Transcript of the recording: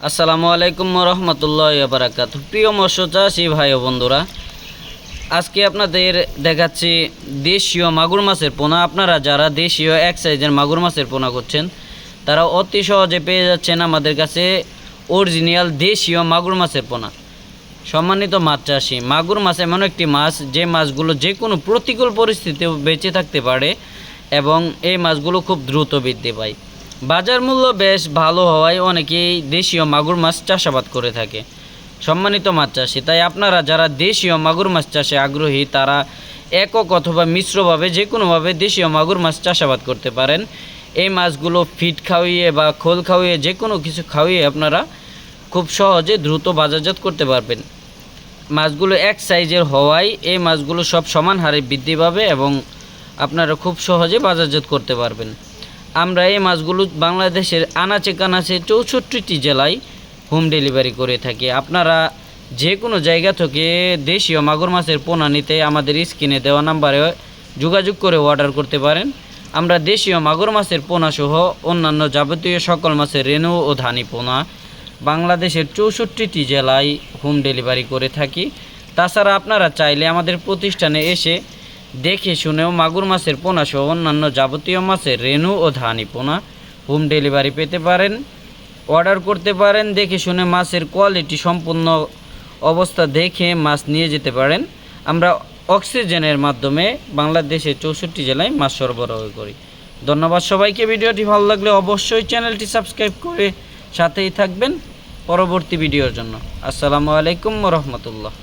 আসসালামু আলাইকুম রহমতুল্লাহি ওয়া বারাকাতুহু। প্রিয় মৎস্য চাষী ভাই ও বন্ধুরা, আজকে আপনাদের দেখাচ্ছি দেশীয় মাগুর মাছের পোনা। আপনারা যারা দেশীয় এক সাইজের মাগুর মাছের পোনা করছেন তারা অতি সহজে পেয়ে যাচ্ছেন আমাদের কাছে অরিজিনাল দেশীয় মাগুর মাছের পোনা। সম্মানিত মাছ চাষী, মাগুর মাছ এমন একটি মাছ যে মাছগুলো যে কোনো প্রতিকূল পরিস্থিতিতে বেঁচে থাকতে পারে এবং এই মাছগুলো খুব দ্রুত বৃদ্ধি পায়। বাজার মূল্য বেশ ভালো হওয়ায় অনেকেই দেশীয় মাগুর মাছ চাষাবাদ করে থাকে। সম্মানিত মাছ চাষি, তাই আপনারা যারা দেশীয় মাগুর মাছ চাষে আগ্রহী তারা একক অথবা মিশ্রভাবে যে কোনোভাবে দেশীয় মাগুর মাছ চাষাবাদ করতে পারেন। এই মাছগুলো ফিড খাওয়িয়ে বা খোল খাওয়িয়ে যে কোনো কিছু খাওয়িয়ে আপনারা খুব সহজে দ্রুত বাজারজাত করতে পারবেন। মাছগুলো এক সাইজের হওয়ায় এই মাছগুলো সব সমান হারে বৃদ্ধি পাবে এবং আপনারা খুব সহজে বাজারজাত করতে পারবেন। আমরা এই মাছগুলো বাংলাদেশের আনাচে কানাচে 64টি জেলায় হোম ডেলিভারি করে থাকি। আপনারা যে কোনো জায়গা থেকে দেশীয় মাগুর মাছের পোনা নিতে আমাদের স্ক্রিনে দেওয়া নাম্বারে যোগাযোগ করে অর্ডার করতে পারেন। আমরা দেশীয় মাগুর মাছের পোনা সহ অন্যান্য যাবতীয় সকল মাছের রেণু ও ধানি পোনা বাংলাদেশের 64টি জেলায় হোম ডেলিভারি করে থাকি। তাছাড়া আপনারা চাইলে আমাদের প্রতিষ্ঠানে এসে দেখে শুনেও মাগুর মাছের পোনা সহ অন্যান্য যাবতীয় মাছের রেণু ও ধানি পোনা হোম ডেলিভারি পেতে পারেন, অর্ডার করতে পারেন। দেখে শুনে মাছের কোয়ালিটি সম্পূর্ণ অবস্থা দেখে মাছ নিয়ে যেতে পারেন। আমরা অক্সিজেনের মাধ্যমে বাংলাদেশের 64 জেলায় মাছ সরবরাহ করি। ধন্যবাদ সবাইকে। ভিডিওটি ভালো লাগলে অবশ্যই চ্যানেলটি সাবস্ক্রাইব করে সাথেই থাকবেন পরবর্তী ভিডিওর জন্য। আসসালামু আলাইকুম রহমতুল্লাহ।